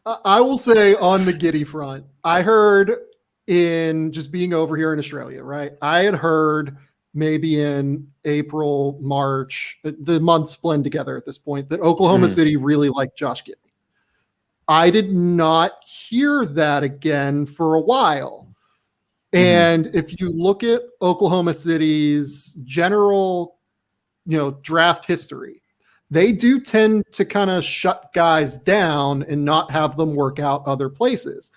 I will say on the Giddey front, I heard in just being over here in Australia, right? I had heard maybe in April, March, the months blend together at this point, that Oklahoma City really liked Josh Giddey. I did not hear that again for a while. And if you look at Oklahoma City's general, draft history, they do tend to kind of shut guys down and not have them work out other places.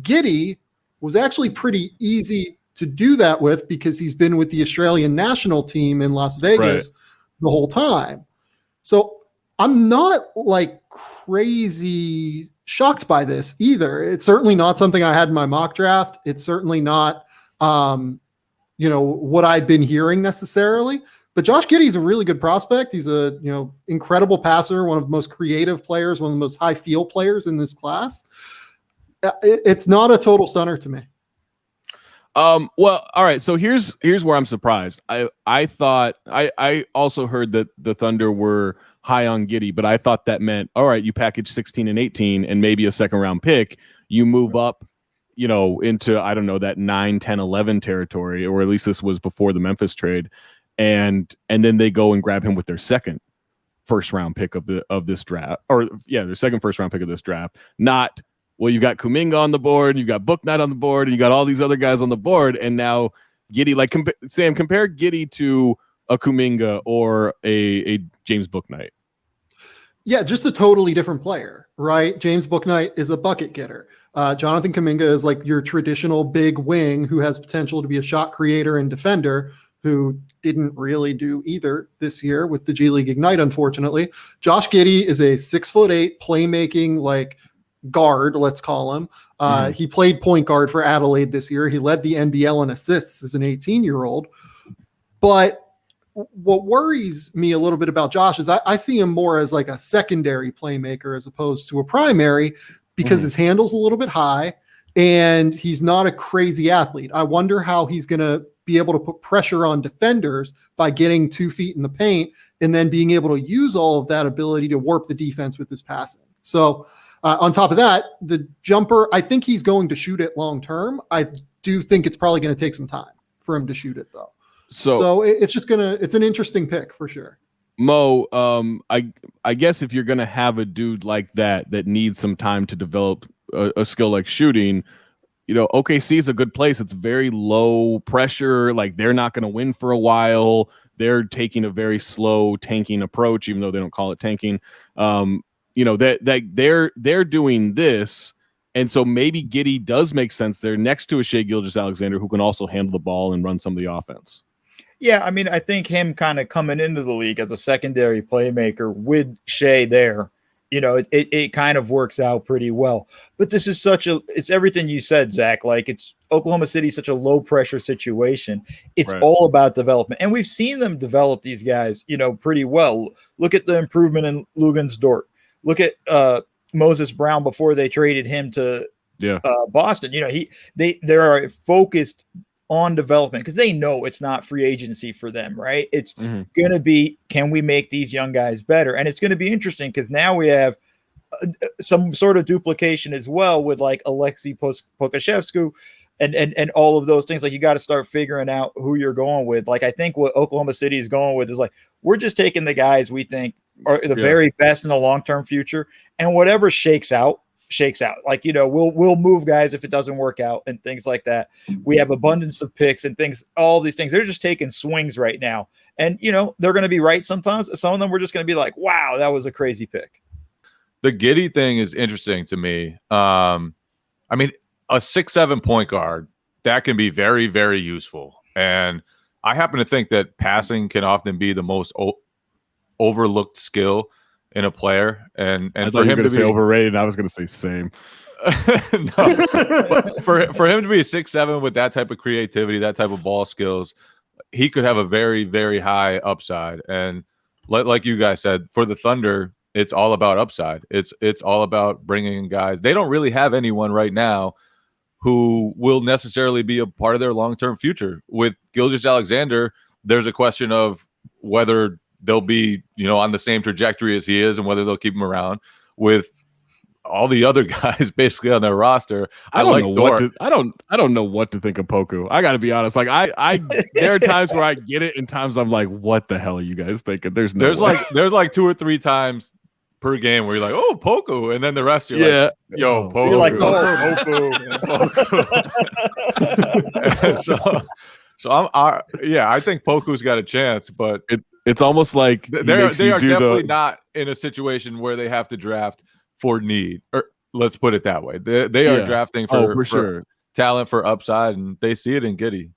Giddey was actually pretty easy to do that with because he's been with the Australian national team in Las Vegas the whole time. So I'm not like crazy shocked by this either. It's certainly not something I had in my mock draft. It's certainly not, what I'd been hearing necessarily. But Josh Giddey is a really good prospect. He's a incredible passer, one of the most creative players, one of the most high feel players in this class. It's not a total stunner to me. Well, all right. So here's where I'm surprised. I thought I also heard that the Thunder were high on Giddey, but I thought that meant, all right, you package 16 and 18 and maybe a second round pick, you move up, into, I don't know, that 9, 10, 11 territory, or at least this was before the Memphis trade. And then they go and grab him with their second first round pick of this draft, their second first round pick of this draft. Not, well, you've got Kuminga on the board, you've got Bouknight on the board, and you got all these other guys on the board, and now Giddey, like Sam, compare Giddey to a Kuminga or a James Bouknight. Yeah, just a totally different player, right? James Bouknight is a bucket getter. Jonathan Kuminga is like your traditional big wing who has potential to be a shot creator and defender, who didn't really do either this year with the G League Ignite, unfortunately. Josh Giddey is a 6'8" playmaking like guard, let's call him. He played point guard for Adelaide this year. He led the NBL in assists as an 18-year-old. But what worries me a little bit about Josh is I see him more as like a secondary playmaker as opposed to a primary, because his handle's a little bit high and he's not a crazy athlete. I wonder how he's going to be able to put pressure on defenders by getting 2 feet in the paint and then being able to use all of that ability to warp the defense with his passing. So on top of that, the jumper, I think he's going to shoot it long term. I do think it's probably going to take some time for him to shoot it though. So it's an interesting pick for sure. Mo, I guess if you're going to have a dude like that needs some time to develop a skill like shooting, OKC is a good place. It's very low pressure. Like, they're not going to win for a while. They're taking a very slow tanking approach, even though they don't call it tanking. That they're doing this. And so maybe Giddey does make sense there next to a Shai Gilgeous-Alexander who can also handle the ball and run some of the offense. Yeah, I mean, I think him kind of coming into the league as a secondary playmaker with Shai there, it kind of works out pretty well. But this is it's everything you said, Zach. Like, it's Oklahoma City, such a low pressure situation. It's all about development. And we've seen them develop these guys, pretty well. Look at the improvement in Lugens Dort. Look at Moses Brown before they traded him to Boston. They are focused on development because they know it's not free agency for them, right? It's going to be, can we make these young guys better? And it's going to be interesting because now we have some sort of duplication as well with like Alexei Pokashevsky and all of those things. Like, you got to start figuring out who you're going with. Like, I think what Oklahoma City is going with is like, we're just taking the guys we think are the very best in the long-term future, and whatever shakes out. Like, we'll move guys if it doesn't work out and things like that. We have abundance of picks and things, all these things. They're just taking swings right now. And, they're going to be right sometimes. Some of them we're just going to be like, wow, that was a crazy pick. The Giddey thing is interesting to me. I mean, a 6'7" point guard, that can be very, very useful. And I happen to think that passing can often be the most overlooked skill in a player, and for him to be overrated, I was going to say same. No, but for him to be a 6'7" with that type of creativity, that type of ball skills, he could have a very, very high upside. And like you guys said, for the Thunder, it's all about upside. It's all about bringing in guys. They don't really have anyone right now who will necessarily be a part of their long-term future. With Gilgeous-Alexander, there's a question of whether they'll be, on the same trajectory as he is and whether they'll keep him around. With all the other guys basically on their roster. I don't know what to think of Poku. I got to be honest. Like I there are times where I get it, and times I'm like, what the hell are you guys thinking? There's like 2 or 3 times per game where you're like, oh, Poku, and then the rest you're like, yo, Poku. You're like, Poku. So I think Poku's got a chance, but it's almost like they are definitely not in a situation where they have to draft for need, or let's put it that way. They are drafting for sure talent, for upside, and they see it in Giddey.